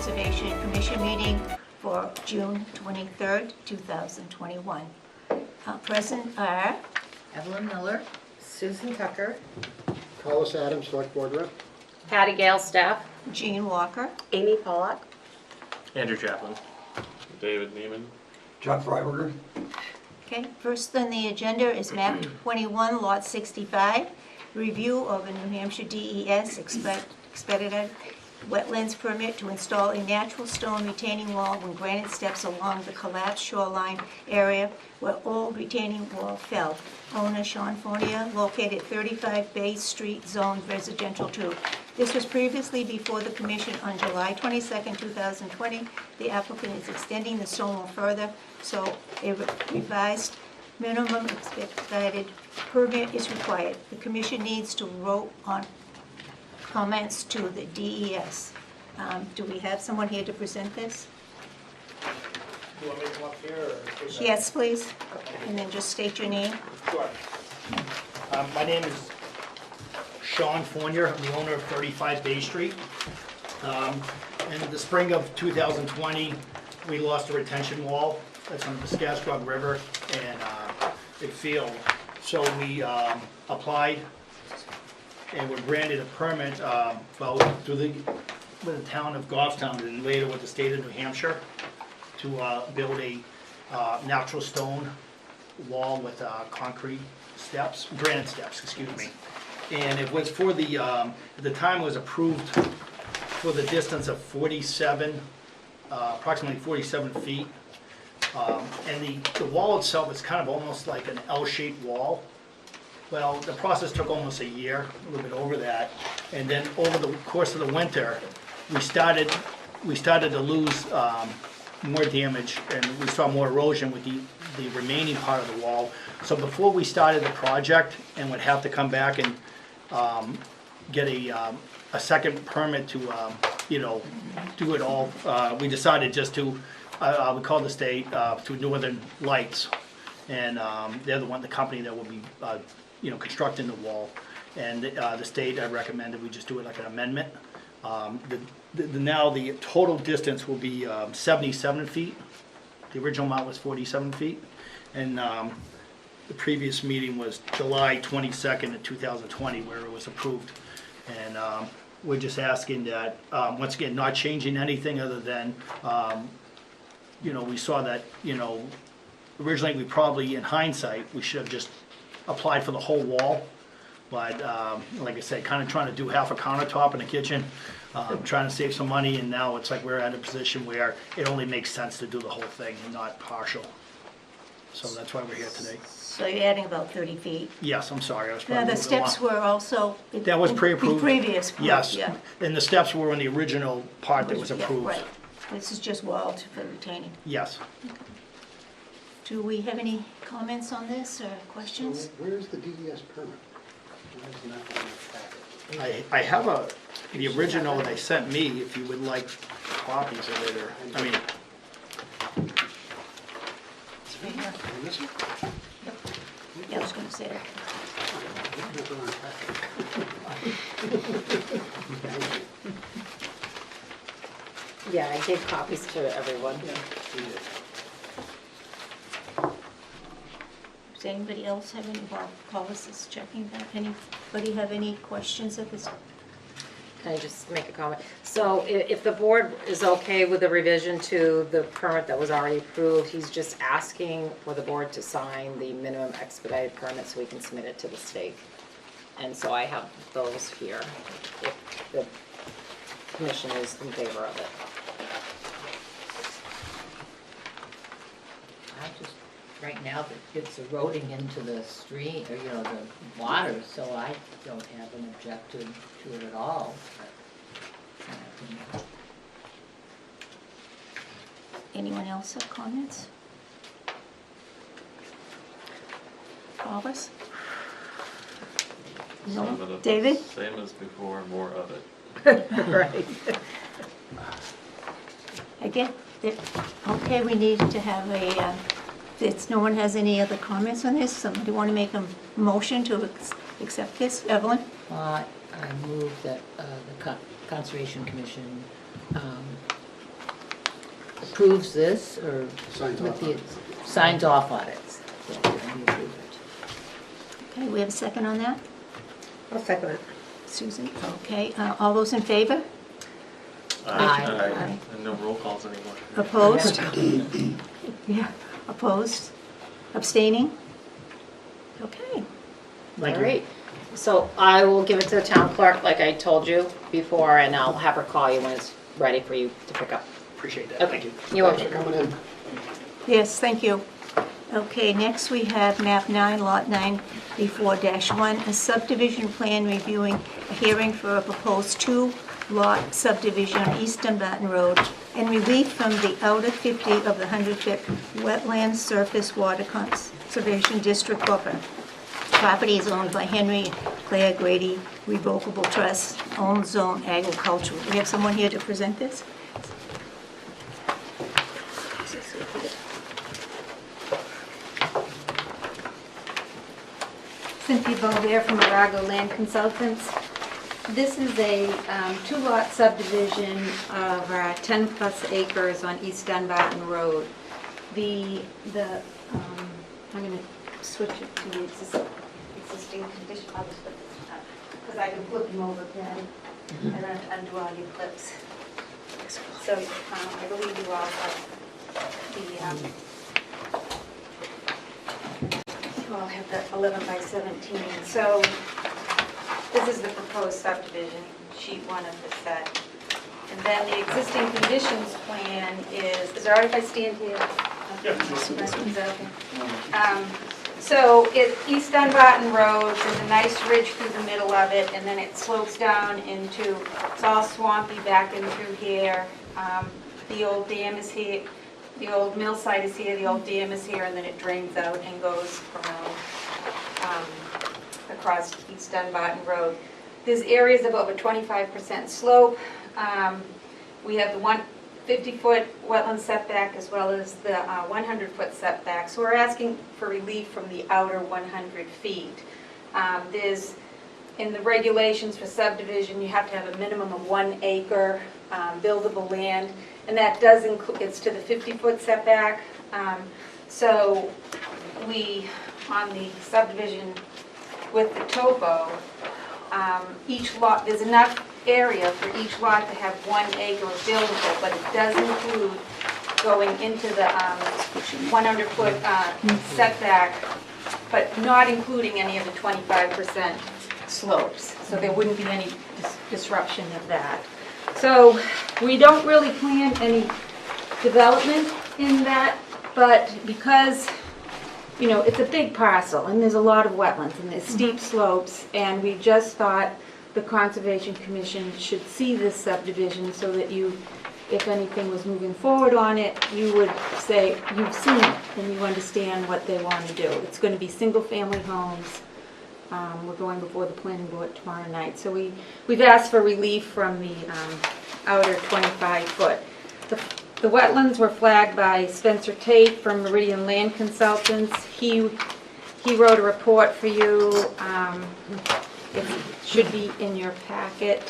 Conservation Commission meeting for June 23rd, 2021. Present are Evelyn Miller, Susan Tucker, Carlos Adams, Select Board Rep. Patty Gale, staff, Jean Walker, Amy Pollack. Andrew Chaplin. David Neiman. John Freiberger. Okay, first on the agenda is map 21, lot 65, review of a New Hampshire DES expedited wetlands permit to install a natural stone retaining wall when granite steps along the collapsed shoreline area where old retaining wall fell. Owner Sean Fournier, located at 35 Bay Street, Zone Residential 2. This was previously before the commission on July 22nd, 2020. The applicant is extending the stone wall further, so a revised minimum expedited permit is required. The commission needs to vote on comments to the DES. Do we have someone here to present this? You want me to come up here or? Yes, please. And then just state your name. Sure. My name is Sean Fournier. I'm the owner of 35 Bay Street. In the spring of 2020, we lost a retention wall that's on the Scascrog River, and it failed. So we applied and were granted a permit through the town of Goffstown and later with the state of New Hampshire to build a natural stone wall with concrete steps, granite steps, excuse me. And it was for the, at the time it was approved for the distance of 47, approximately 47 feet. And the wall itself is kind of almost like an L-shaped wall. Well, the process took almost a year, a little bit over that. And then over the course of the winter, we started to lose more damage, and we saw more erosion with the remaining part of the wall. So before we started the project and would have to come back and get a second permit to, do it all, we decided just to, we called the state, to Northern Lights. And they're the company that will be, constructing the wall. And the state recommended we just do it like an amendment. Now the total distance will be 77 feet. The original amount was 47 feet. And the previous meeting was July 22nd of 2020 where it was approved. And we're just asking that, once again, not changing anything other than, we saw that, originally we probably, in hindsight, we should have just applied for the whole wall. But like I said, kind of trying to do half a countertop in the kitchen, trying to save some money, and now it's like we're at a position where it only makes sense to do the whole thing and not partial. So that's why we're here today. So you're adding about 30 feet. Yes, I'm sorry, I was Now, probably the moving along. steps were also. That was pre-approved. Previous. Yes, Yeah. and the steps were in the original part that was Yeah, approved. right. This is just walled for retaining. Yes. Do we have any comments on this or So questions? where's the DES permit? Why isn't that on the packet? I have the original they sent me, if you would like copies of it, or, I mean, It's right here. And this one? Yeah, I was gonna say that. It's not on the packet. Yeah, I gave copies to everyone. Does anybody else have any, while Carlos is checking that, anybody have any questions at this? Can I just make a comment? So if the board is okay with the revision to the permit that was already approved, he's just asking for the board to sign the minimum expedited permit so we can submit it to the state. And so I have those here, if the commission is in favor of it. I just, right now, it's eroding into the stream, or, the water, so I don't have an objection to it at all. Anyone else have comments? Carlos? Some of No? it, David? Same as before, more of it. Right. Again, okay, we need to have a, no one has any other comments on this? Somebody want to make a motion to accept this? Evelyn? I move that the Conservation Commission approves this, or Signs with off the, on it. signs off on it. Yeah, we approve it. Okay, we have a second on that? I'll second it. Susan, okay, all those in favor? Aye. And no roll calls anymore. Opposed? Yeah, opposed? Abstaining? Okay. Thank All you. right. So I will give it to the town clerk, like I told you before, and I'll have her call you when it's ready for you to pick up. Appreciate that, Okay. thank you. You're Thanks welcome. for coming in. Yes, thank you. Okay, next we have map 9, lot 9B4-1, a subdivision plan reviewing a hearing for a proposed 2-lot subdivision on East Dunbarton Road and relief from the outer 50 of the 100-foot wetland surface water conservation district buffer. Property is owned by Henry and Claire Grady Revocable Trust, owned zone agricultural. We have someone here to present this? Cynthia Beauvais from Arago Land Consultants. This is a two-lot subdivision of 10-plus acres on East Dunbarton Road. I'm going to switch it to the existing condition, because I can flip them over, Patty, and then undo all your clips. So I believe you all have you all have the 11 by 17. So this is the proposed subdivision, sheet 1 of the set. And then the existing conditions plan is there all right if I stand here? Is that okay? So East Dunbarton Road, there's a nice ridge through the middle of it, and then it slopes down into, it's all swampy back in through here. The old dam is here, the old mill site is here, the old dam is here, and then it drains out and goes around across East Dunbarton Road. There's areas of over 25% slope. We have the 50-foot wetland setback as well as the 100-foot setback. So we're asking for relief from the outer 100 feet. There's, in the regulations for subdivision, you have to have a minimum of 1 acre buildable land, and that does include, it's to the 50-foot setback. So we, on the subdivision with the topo, each lot, there's enough area for each lot to have 1 acre of buildable, but it does include going into the 100-foot setback, but not including any of the 25% slopes. So there wouldn't be any disruption of that. So we don't really plan any development in that, but because, you know, it's a big parcel and there's a lot of wetlands and there's steep slopes, and we just thought the Conservation Commission should see this subdivision so that you, if anything was moving forward on it, you would say you've seen it and you understand what they want to do. It's going to be single-family homes. We're going before the planning board tomorrow night. So we've asked for relief from the outer 25-foot. The wetlands were flagged by Spencer Tate from Meridian Land Consultants. He wrote a report for you. It should be in your packet.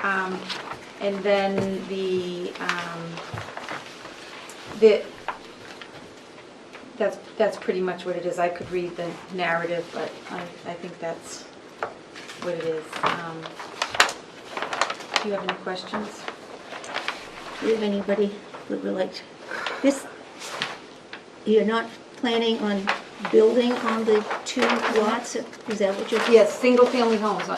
And then that's pretty much what it is. I could read the narrative, but I think that's what it is. Do you have any questions? Do you have anybody that would like to? This, you're not planning on building on the 2 lots? Is that what you're? Yes, single-family homes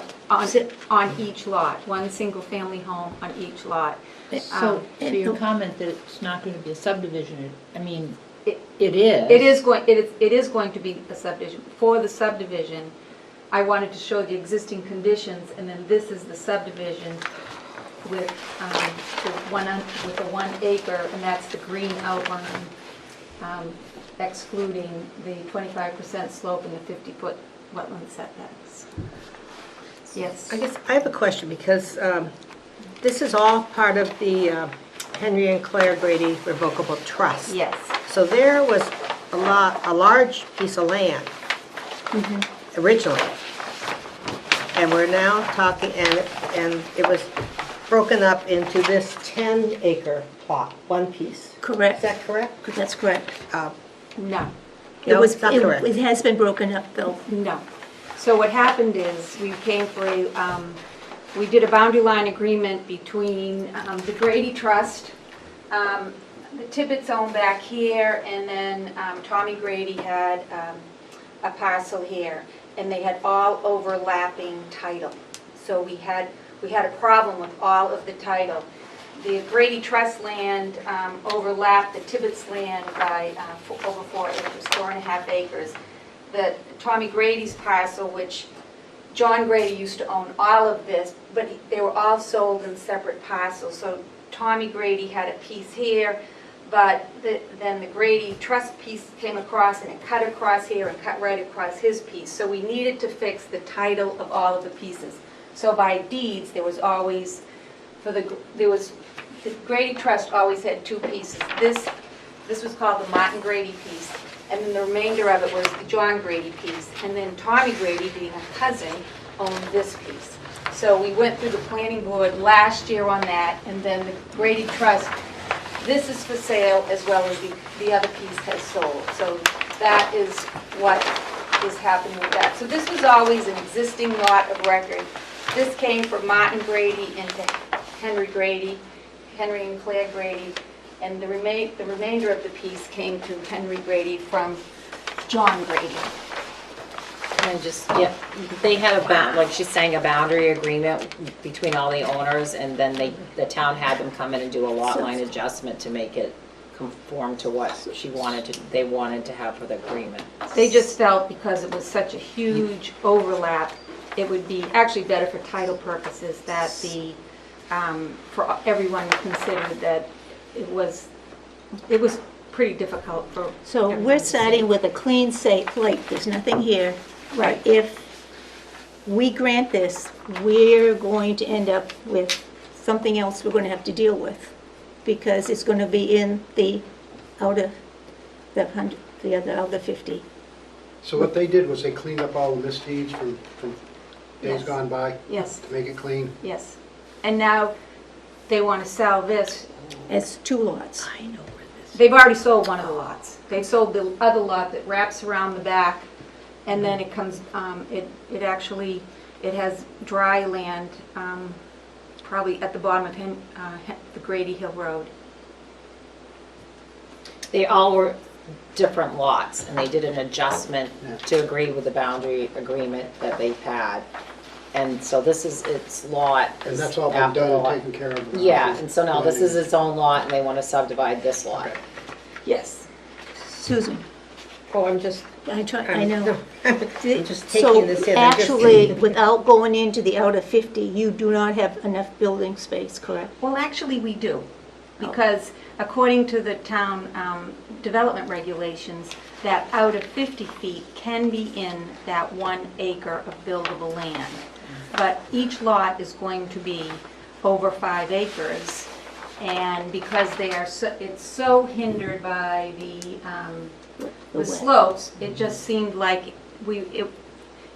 Is it- on each lot, 1 single-family home on each lot. So your and- comment that it's not going to be a subdivision, I mean, It- it is. It is going to be a subdivision. For the subdivision, I wanted to show the existing conditions, and then this is the subdivision with the 1 acre, and that's the green outline, excluding the 25% slope and the 50-foot wetland setbacks. Yes. I guess I have a question, because this is all part of the Henry and Claire Grady Revocable Trust. Yes. So there was a large piece of land originally. And we're now talking, and it was broken up into this 10-acre plot, one piece. Is Correct. that correct? That's correct. No. No, it's not correct. It has been broken up, Bill. No. So what happened is, we came for we did a boundary line agreement between the Grady Trust, the Tibbetts owned back here, and then Tommy Grady had a parcel here, and they had all overlapping title. So we had a problem with all of the title. The Grady Trust land overlapped the Tibbetts land by over 4 acres, 4.5 acres. The Tommy Grady's parcel, which John Grady used to own all of this, but they were all sold in separate parcels. So Tommy Grady had a piece here, but then the Grady Trust piece came across, and it cut across here and cut right across his piece. So we needed to fix the title of all of the pieces. So by deeds, there was always, the Grady Trust always had 2 pieces. This was called the Martin Grady piece, and then the remainder of it was the John Grady piece. And then Tommy Grady, being a cousin, owned this piece. So we went through the planning board last year on that, and then the Grady Trust, this is for sale, as well as the other piece has sold. So that is what is happening with that. So this was always an existing lot of record. This came from Martin Grady into Henry Grady, Henry and Claire Grady, and the remainder of the piece came to Henry Grady from John Grady. And just, yeah, they had like she's saying, a boundary agreement between all the owners, and then the town had them come in and do a lot line adjustment to make it conform to what they wanted to have for the agreement. They just felt because it was such a huge overlap, it would be actually better for title purposes that for everyone considered that it was pretty difficult for. So everyone we're to see. starting with a clean slate. There's nothing here. Right. If we grant this, we're going to end up with something else we're going to have to deal with, because it's going to be in the outer 50. So what they did was they cleaned up all the misdeeds from days Yes. gone by Yes, to make it clean. yes. And now they want to sell this. It's 2 lots. I know where this. They've already sold one of the lots. They've sold the other lot that wraps around the back, and then it comes, it has dry land, probably at the bottom of the Grady Hill Road. They all were different lots, and they did an adjustment Yeah. to agree with the boundary agreement that they've had. And so this is its lot. And is that's all been after done the and lot. taken care of. Yeah, and so now this is its own lot, and they want to subdivide this lot. Okay. Yes. Susan, Oh, I'm just, I know. I'm just taking this in. So I'm just- actually, without going into the outer 50, you do not have enough building space, correct? Well, actually, we do, because according to the town development regulations, that out of 50 feet can be in that 1 acre of buildable land. But each lot is going to be over 5 acres, and because it's so hindered by the slopes, it just seemed like it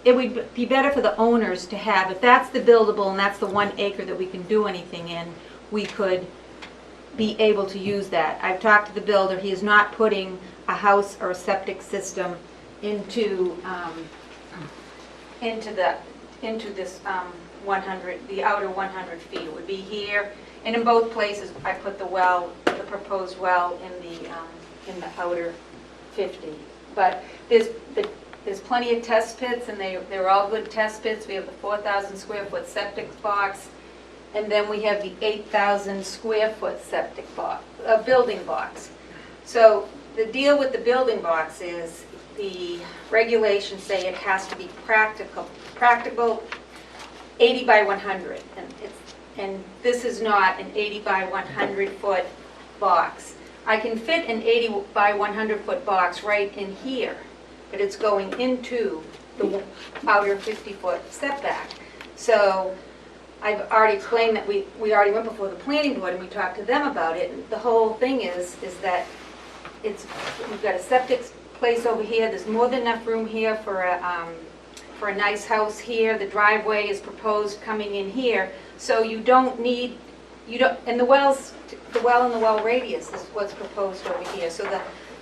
would be better for the owners to have, if that's the buildable and that's the 1 acre that we can do anything in, we could be able to use that. I've talked to the builder, he is not putting a house or a septic system into this 100, the outer 100 feet. It would be here, and in both places, I put the proposed well in the outer 50. But there's plenty of test pits, and they're all good test pits. We have the 4,000 square foot septic box, and then we have the 8,000 square foot septic box, building box. So the deal with the building box is the regulations say it has to be practical 80 by 100, and this is not an 80 by 100 foot box. I can fit an 80 by 100 foot box right in here, but it's going into the outer 50 foot setback. So I've already explained that we already went before the planning board and we talked to them about it. And the whole thing is that we've got a septic place over here. There's more than enough room here for for a nice house here, the driveway is proposed coming in here, so you don't need, and the well and the well radius is what's proposed over here, so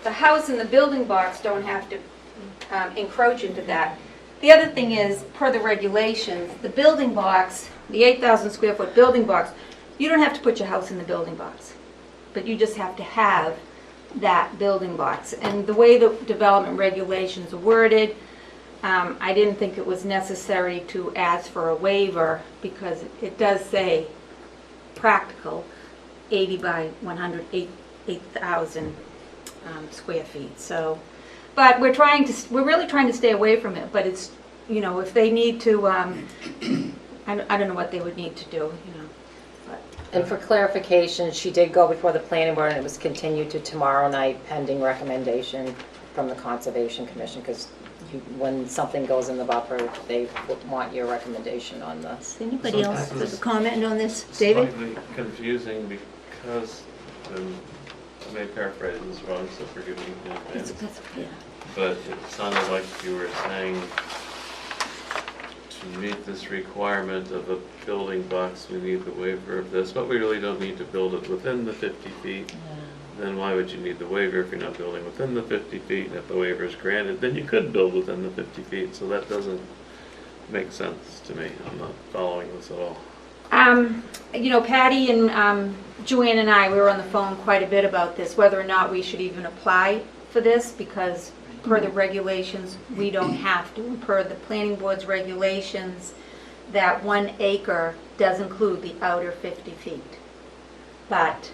the house and the building box don't have to encroach into that. The other thing is, per the regulations, the building box, the 8,000 square foot building box, you don't have to put your house in the building box, but you just have to have that building box. And the way the development regulations are worded, I didn't think it was necessary to ask for a waiver because it does say practical 80 by 8,000 square feet. So, but we're really trying to stay away from it. But it's, if they need to, I don't know what they would need to do, And for clarification, she did go before the planning board and it was continued to tomorrow night pending recommendation from the Conservation Commission, because when something goes in the buffer, they want your recommendation on this. Does anybody else have a comment on this? David? Slightly confusing because, I may paraphrase this wrong, so forgive me in advance. Yeah. But it sounded like you were saying to meet this requirement of a building box, we need the waiver of this, but we really don't need to build it within the 50 feet. Then why would you need the waiver if you're not building within the 50 feet? And if the waiver is granted, then you could build within the 50 feet. So that doesn't make sense to me. I'm not following this at all. Patty and Joanne and I, we were on the phone quite a bit about this, whether or not we should even apply for this, because per the regulations, we don't have to. And per the planning board's regulations, that 1 acre does include the outer 50 feet. But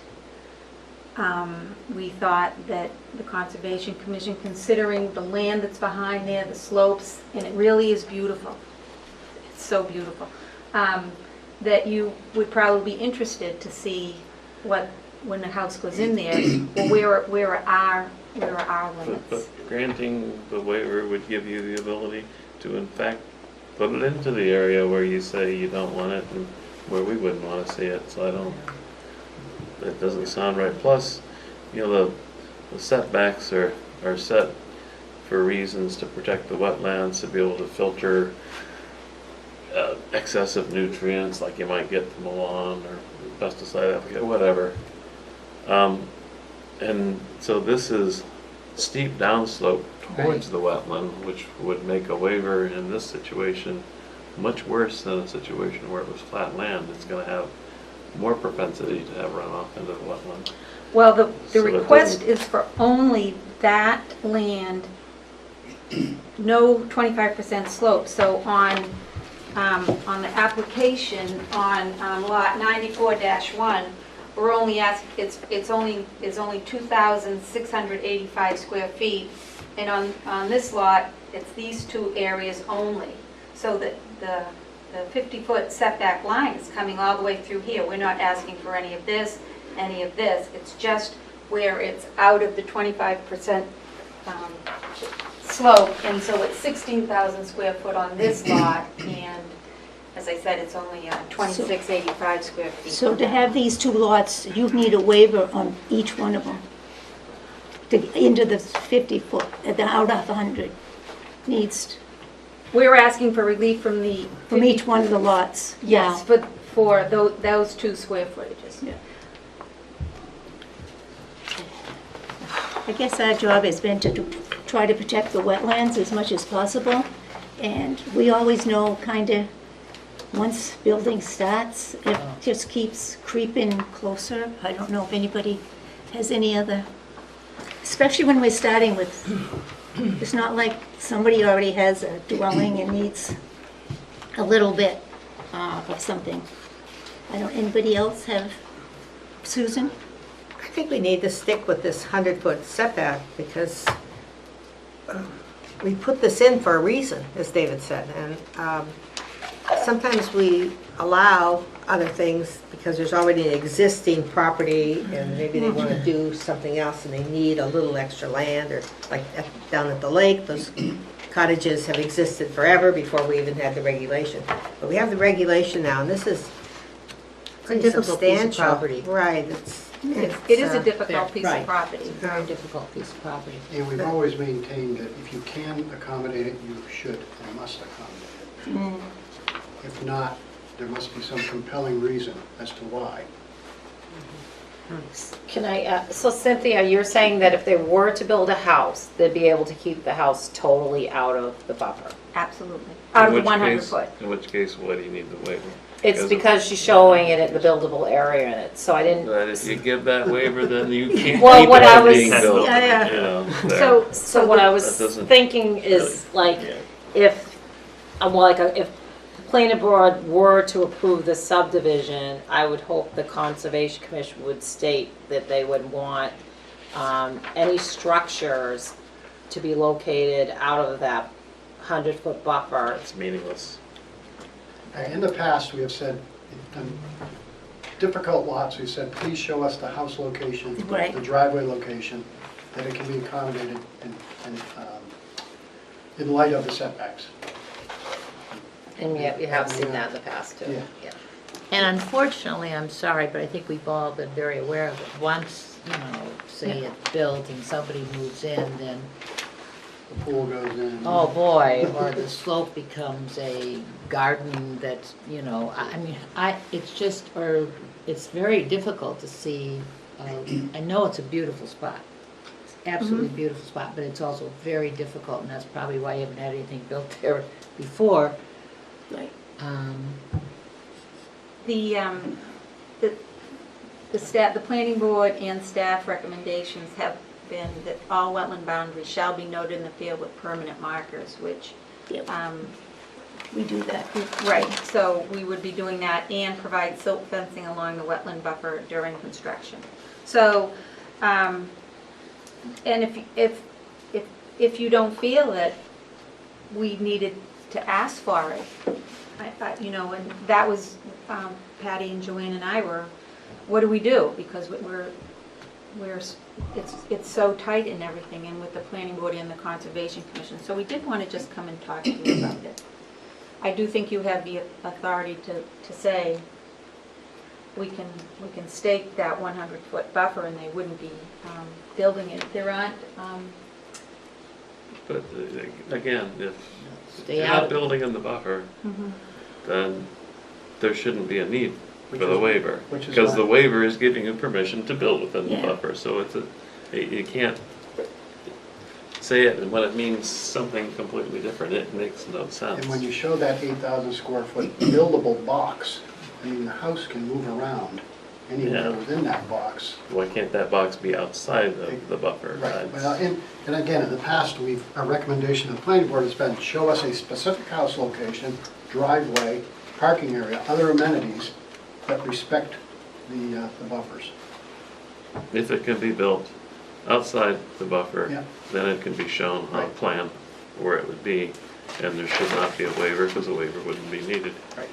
we thought that the Conservation Commission, considering the land that's behind there, the slopes, and it really is beautiful. It's so beautiful. That you would probably be interested to see when the house goes in there, well, where are our limits? But granting the waiver would give you the ability to, in fact, put it into the area where you say you don't want it and where we wouldn't want to see it. So that doesn't sound right. Plus, the setbacks are set for reasons to protect the wetlands, to be able to filter excessive nutrients like you might get from a lawn or pesticide application, whatever. And so this is steep downslope towards the wetland, which would make a waiver in this situation much worse than a situation where it was flat land. It's going to have more propensity to have runoff into the wetland. Well, the So it request doesn't- is for only that land, no 25% slope. So on the application on lot 94-1, we're only asking, it's only 2,685 square feet, and on this lot, it's these two areas only. So the 50-foot setback line is coming all the way through here. We're not asking for any of this. It's just where it's out of the 25% slope, and so it's 16,000 square foot on this lot, and as I said, it's only 2,685 square feet. So to have these two lots, you need a waiver on each one of them. Into the 50 foot, out of 100 needs, We're asking for relief from from each one of the lots. Yes, for those two square footages. Yeah. I guess our job has been to try to protect the wetlands as much as possible. And we always know kind of, once building starts, it just keeps creeping closer. I don't know if anybody has any other, especially when we're starting with, it's not like somebody already has a dwelling and needs a little bit of something. Anybody else have, Susan? I think we need to stick with this 100-foot setback because we put this in for a reason, as David said. And sometimes we allow other things because there's already an existing property and maybe they want to do something else and they need a little extra land, or like down at the lake, those cottages have existed forever before we even had the regulation. But we have the regulation now, and this is pretty difficult piece of substantial. property. Right, it's It is a difficult piece Right. of property. It's a very difficult piece of property. And we've always maintained that if you can accommodate it, you should and must accommodate it. If not, there must be some compelling reason as to why. Can I, so Cynthia, you're saying that if they were to build a house, they'd be able to keep the house totally out of the buffer? Absolutely. Out of the 100 foot. In which case, why do you need the waiver? It's because she's showing it at the buildable area in it, so I didn't, But if you give that waiver, then you can't Well, keep what it I from was- being built, Yeah, yeah. you know, there. so what I was That doesn't thinking is like, Yeah. if, if the planning board were to approve the subdivision, I would hope the Conservation Commission would state that they would want any structures to be located out of that 100-foot buffer. It's meaningless. In the past, we have said, in difficult lots, we said, please show us the house location, Right. the driveway location, that it can be accommodated in light of the setbacks. And yet, we have seen that in the past, too. Yeah. And unfortunately, I'm sorry, but I think we've all been very aware of it. Once, say it's built and somebody moves in, then, The pool goes in. oh boy, or the slope becomes a garden that's, it's just, or it's very difficult to see. I know it's a beautiful spot. It's absolutely beautiful spot, but it's also very difficult, and that's probably why you haven't had anything built there before. Right. The planning board and staff recommendations have been that all wetland boundaries shall be noted in the field with permanent markers, which, Yep. We do that. right, so we would be doing that and provide silt fencing along the wetland buffer during construction. So, and if you don't feel that we needed to ask for it, and that was, Patty and Joanne and I were, what do we do? Because it's so tight and everything, and with the planning board and the conservation commission. So we did want to just come and talk to you about it. I do think you have the authority to say, we can stake that 100-foot buffer and they wouldn't be building it. There aren't, But again, if Stay you're out. not building in the buffer, then there shouldn't be a need Which for the is- waiver. which is Because why- the waiver is giving you permission to build within the Yeah. buffer, so you can't say it, and when it means something completely different, it makes no sense. And when you show that 8,000 square foot buildable box, the house can move around anywhere Yeah. within that box. Why can't that box be outside the buffer? Right, That's- well, and again, in the past, our recommendation of the planning board has been, show us a specific house location, driveway, parking area, other amenities that respect the buffers. If it can be built outside the buffer, Yeah. then it can be shown on a Right. plan where it would be, and there should not be a waiver, because a waiver wouldn't be needed. Right.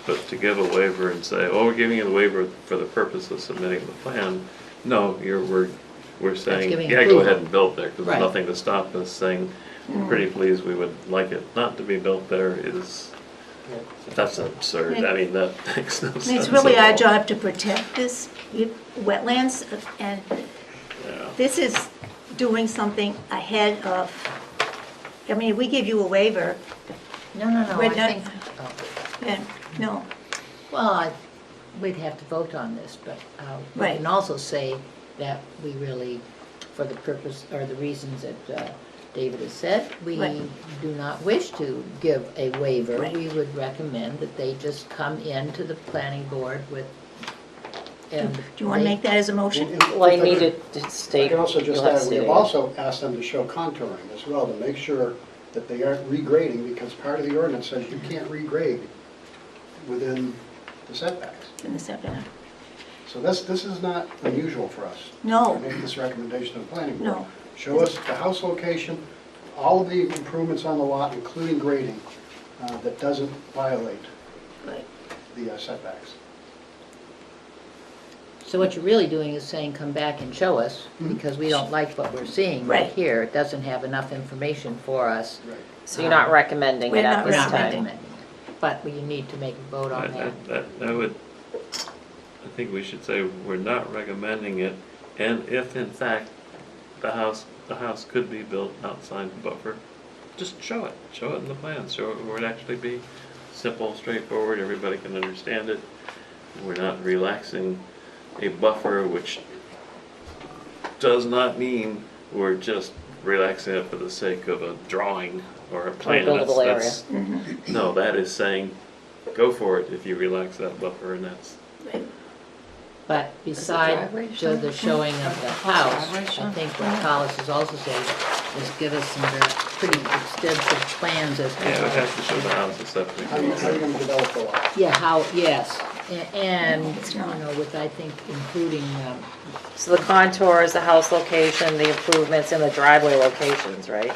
But to give a waiver and say, oh, we're giving you the waiver for the purpose of submitting the plan, no, we're saying, giving yeah, go approval. ahead and build there, because there's Right. nothing to stop us saying, pretty please, we would like it not to be built there that's absurd. I mean, that makes no sense. It's really at our all. job to protect this wetlands, and Yeah. this is doing something ahead of, we give you a waiver, No, I We're not- think, and, no, well, we'd have to vote on this, but we Right. can also say that we really, for the purpose, or the reasons that David has said, we Right. do not wish to give a waiver. Right. We would recommend that they just come into the planning board with, and. do you want to make that as a motion? Well, I need it to I state. can also just you'll have to add, we state have it. also asked them to show contouring as well, to make sure that they aren't regrading, because part of the ordinance says you can't regrade within the setbacks. In the setback? So this is not unusual for us. No. To make this recommendation to the planning board. No. Show us the house location, all of the improvements on the lot, including grading, that doesn't violate Right. the setbacks. So what you're really doing is saying, come back and show us, Mhm. because we don't like what we're seeing right Right. here. It doesn't have enough information for us. Right. So you're not recommending We're it at not this We're not time? recommending. recommending it. But you need to make a vote on that. I would, I think we should say we're not recommending it, and if in fact the house could be built outside the buffer, just show it in the plans, show it where it actually be simple, straightforward, everybody can understand it. We're not relaxing a buffer, which does not mean we're just relaxing it for the sake of a drawing or a plan. buildable That's- No, that is saying, go for it if you relax that buffer, and that's, But beside driveway the showing of the house, I think what Collis is also saying is give us some very pretty extensive plans as to yeah, it how. has to show the house and septic. How are you going to develop the lot? Yeah, how, yes, and, you know, with, I think, including, So the contours, the house location, the improvements, and the driveway locations, right?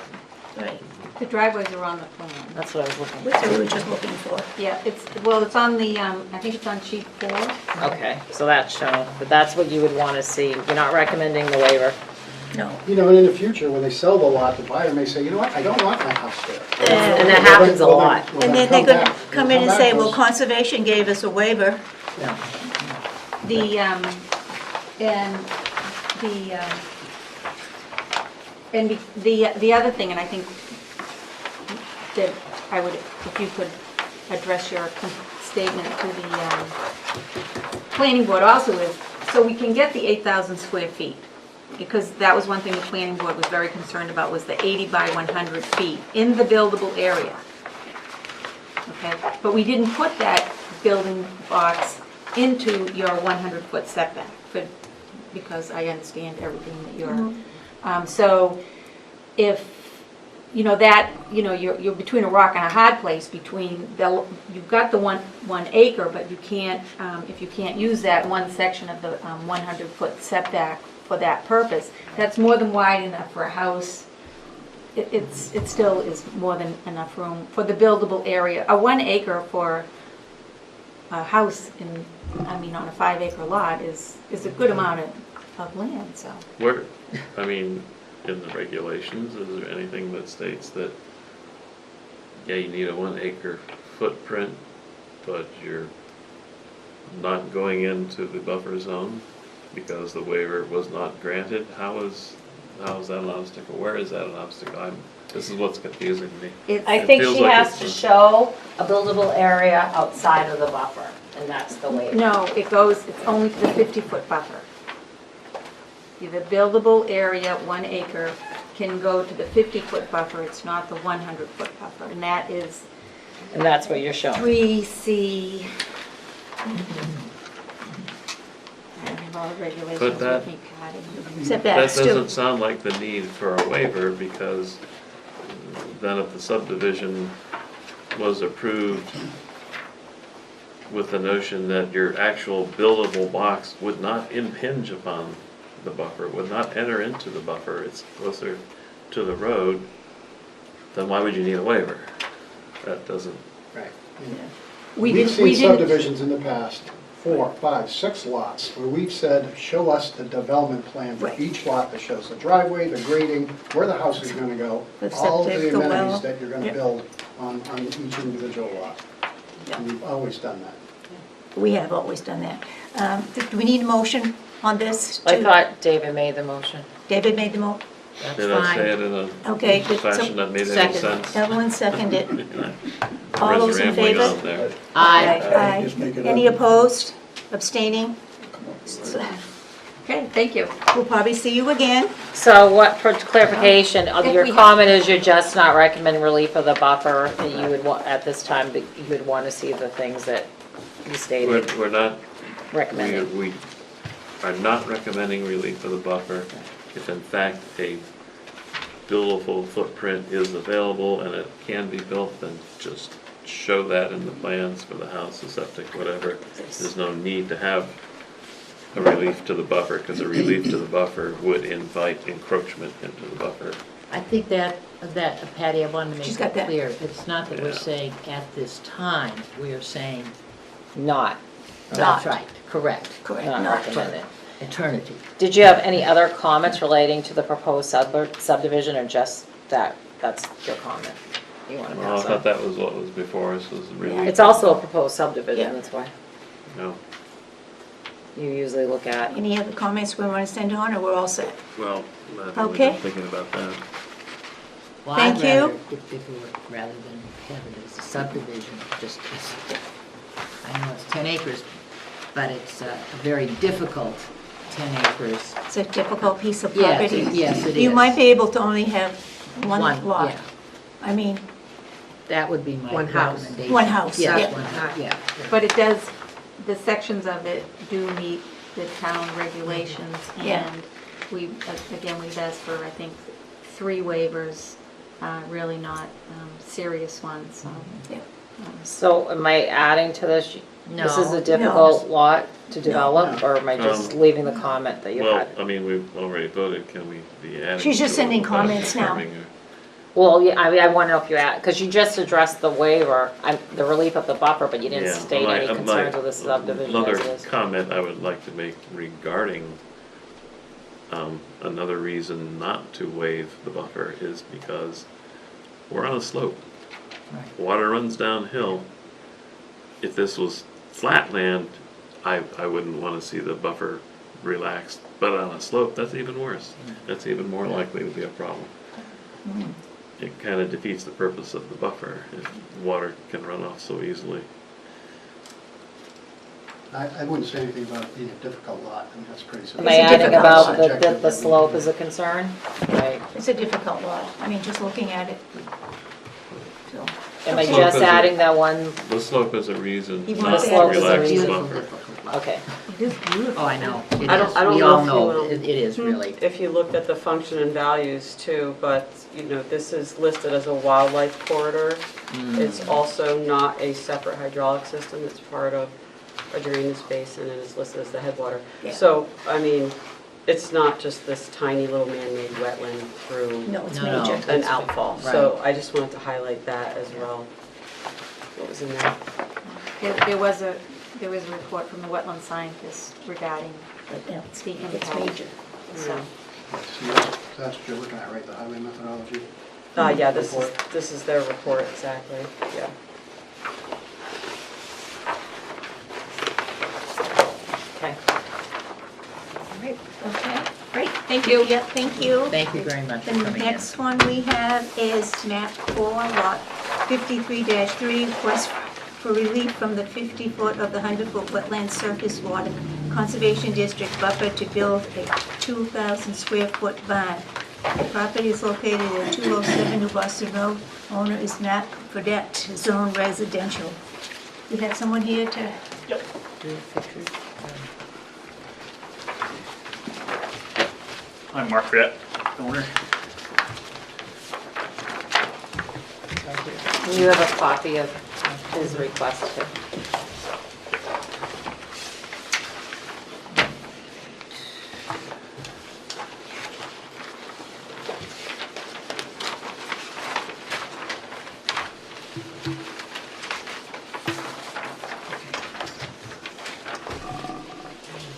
Right. The driveways are on the plan. That's what I was looking That's what we for. were just looking for. Yeah, it's on the, I think it's on sheet 4. Okay, so that's shown, but that's what you would want to see. You're not recommending the waiver. No. You know, and in the future, when they sell the lot, the buyer may say, you know what, I don't want my house there. And that happens a lot. And then they're gonna back. come in and back say, to well, us. conservation gave us a waiver. no, The, the other thing, and I think that I would, if you could address your statement to the planning board also is, so we can get the 8,000 square feet, because that was one thing the planning board was very concerned about, was the 80 by 100 feet in the buildable area. Okay, but we didn't put that building box into your 100-foot setback, because I understand everything that you're, so if, you know, that, you know, you're between a rock and a hard place between, you've got the one acre, but you can't, if you can't use that one section of the 100-foot setback for that purpose, that's more than wide enough for a house. It still is more than enough room for the buildable area. A 1 acre for a house in, I mean, on a 5-acre lot is a good amount of land, so. Where, I mean, in the regulations, is there anything that states that, yeah, you need a 1 acre footprint, but you're not going into the buffer zone because the waiver was not granted? How is that an obstacle? Where is that an obstacle? This is what's confusing me. I It think feels she like has it's to a- show a buildable area outside of the buffer, and that's the waiver. No, it's only to the 50-foot buffer. The buildable area, 1 acre, can go to the 50-foot buffer, it's not the 100-foot buffer, and that is And that's what you're showing. 3C. I don't have all the regulations But that- with me, Patty. That Setbacks too. doesn't sound like the need for a waiver, because then if the subdivision was approved with the notion that your actual buildable box would not impinge upon the buffer, would not enter into the buffer, it's closer to the road, then why would you need a waiver? That doesn't, Right. We We've didn't, we seen didn't, subdivisions in the past, 4, 5, 6 lots, where we've said, show us the development plan for Right. each lot that shows the driveway, the grading, where the house is gonna go, The all of septic, the the well. amenities that you're gonna Yep. build on each individual lot. And we've always done that. We have always done that. Do we need a motion on this? I to- thought David made the motion. David made the mo, that's did I say fine. it in okay. a did some- fashion that made any Second. sense? Evelyn seconded. All Or is those in rambling favor? on there? I, Just make it Any up. opposed? Abstaining? okay, thank you. We'll probably see you again. So what, for clarification, If your we have- comment is you're just not recommending relief of the buffer, and you would want, at this time, that you would want to see the things that you stated, We're not, recommending. we are not recommending relief of the buffer. If in fact a buildable footprint is available and it can be built, then just show that in the plans for the house, the septic, whatever. There's no need to have a relief to the buffer, because a relief to the buffer would invite encroachment into the buffer. I think that, Patty, I wanted to She's make got it that. clear, it's not that we're Yeah. saying at this time, we are saying, Not, that's right, correct, Correct, not not. recommending. eternity. Did you have any other comments relating to the proposed subdivision, or just that's your comment? You want to Well, I pass thought on? that was what was before us, was relief. It's also a proposed subdivision, Yeah. that's why. No. you usually look at. Any other comments we want to send on, or we're all set? Well, I think we've Okay. been thinking about that. Well, Thank I'd you. rather, if it were, rather than have it as a subdivision, just, I know it's 10 acres, but it's a very difficult 10 acres. It's a difficult piece of Yes, property. yes, it You is. might be able to only have one lot. Yeah, I mean, that would be my One house. recommendation. One house, Yes, yeah. one house, yeah. But it does, the sections of it do meet the town regulations, Yeah. and we, again, we've asked for, I think, 3 waivers, really not serious ones, so. yeah. So am I adding to this? This is No. a difficult lot to develop, or am I just Um, leaving the comment that you Well, had? I mean, we've already voted, can we be adding? She's just to it sending without comments now. confirming or- Well, yeah, I mean, I want to know if you add, because you just addressed the waiver, the relief of the buffer, but you didn't Yeah, state my- any concerns with the subdivision Another as is. comment I would like to make regarding another reason not to waive the buffer is because we're on a slope. Right. Water runs downhill. If this was flat land, I wouldn't want to see the buffer relaxed. But on a slope, that's even worse. That's even more likely to be a problem. It kind of defeats the purpose of the buffer if water can run off so easily. I wouldn't say anything about it being a difficult lot, I mean, that's pretty Am simple. I It's a adding difficult about lot. the Subjective, slope is a concern? Right. It's a difficult lot. I mean, just looking at it. So, Am I Okay. just Slope is a- adding that one? The slope is a reason You not want to to add the relax the Beautiful, buffer. difficult lot. Okay. It is beautiful. Oh, I know, it I don't- is. I don't We know all if you, know, um, it is really. If you looked at the function and values too, but, you know, this is listed as a wildlife corridor. It's also not a separate hydraulic system, it's part of a drainage basin and it's listed as the headwater. Yeah. So, I mean, it's not just this tiny little man-made wetland through No, it's No, no. major. an outfall. So I just wanted to highlight that as well. What was in there? There was a report from the wetland scientists regarding But, yeah, the it's impact, major. so. See, that's what you're looking at, right, the highway methodology? Yeah, Report. this is their report, exactly, yeah. Okay. All right, okay, great, thank you. Yeah, thank you. Thank you very much The for coming in. next one we have is map 4, lot 53-3, request for relief from the 50-foot of the 100-foot wetland surface water conservation district buffer to build a 2,000 square foot barn. The property is located at 207 New Boston Road. Owner is Matt Fredette, zone residential. You have someone here to, Do pictures. I'm Mark Fredette, owner. You have a copy of his request too.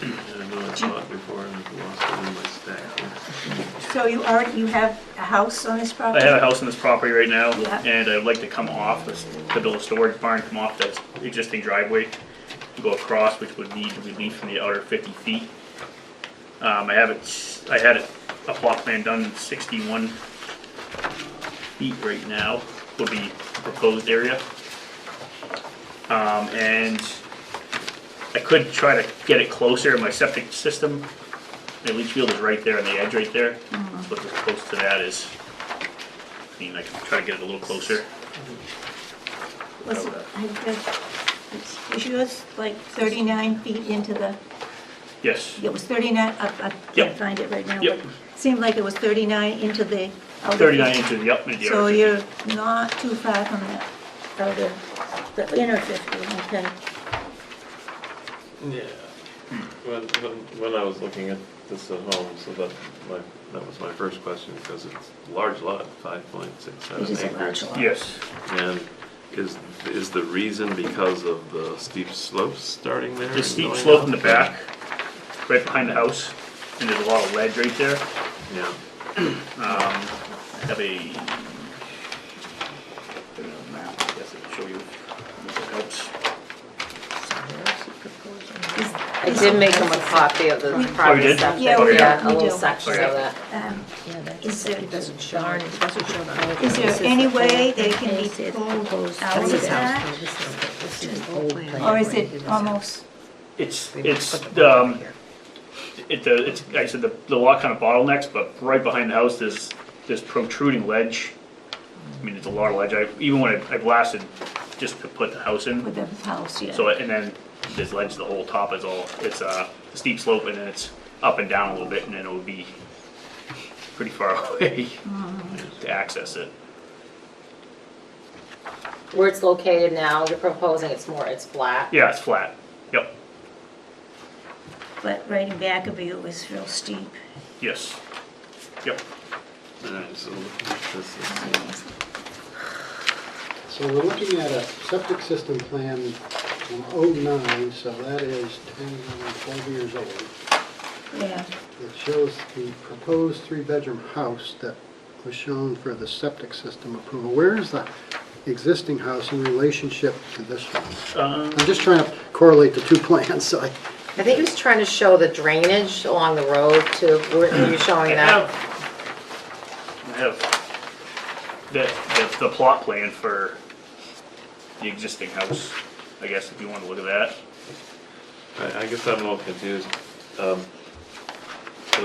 I know I saw it before and lost it in my stack here. so you have a house on this I property? have a house on this property right now, Yeah. and I'd like to come off this, to build a storage barn, come off that existing driveway, go across, which would need relief from the outer 50 feet. I had a plot plan done 61 feet right now, would be the proposed area. And I could try to get it closer, my septic system, the leach field is right there on the edge right there, but as close to that is, I mean, I can try to get it a little closer. Was it, is yours like 39 feet into the, Yes, it was 39, I Yep. can't find it right now. Yep. but Seemed like it was 39 into the outer 39 50. inches, yep. and the So other 50. you're not too far from the inner 50, okay. Yeah. When I was looking at this at home, so that was my first question, because it's a large lot, 5.67 It is a large acres. lot. Yes, And is the reason because of the steep slopes starting there? the and steep going slope up? in the back, right behind the house, and there's a lot of ledge right there. Yeah. I have a map, I guess I can show you, if it helps. I did make him a copy of the Oh, you private did? septic, Yeah, we yeah, do, a we little do. section of that. Yeah, that's, Is there- it doesn't show, it doesn't show the whole. Is there This any the way whole- they can be It's pulled proposed- out this of is that? house, this is the old plan. Or is it almost, It's, like I said, the lot kind of bottlenecks, but right behind the house, there's protruding ledge. I mean, there's a lot of ledge. Even when I blasted just to put the house in, with the house, yeah? so, and then there's ledge, the whole top is all, it's a steep slope, and then it's up and down a little bit, and then it would be pretty far away to access it. Where it's located now, you're proposing it's flat. Yeah, it's flat. Yep, But right in back of you is real steep. yes. Yep. Alright, so this is, So we're looking at a septic system plan from '09, so that is 10, 11, 12 years old. Yeah, It shows the proposed three-bedroom house that was shown for the septic system approval. Where is the existing house in relationship to this one? I'm just trying to correlate the two plans, so I... I think he was trying to show the drainage along the road too. Were you showing that? I have the plot plan for the existing house, I guess, if you want to look at that. I guess I'm a little confused. So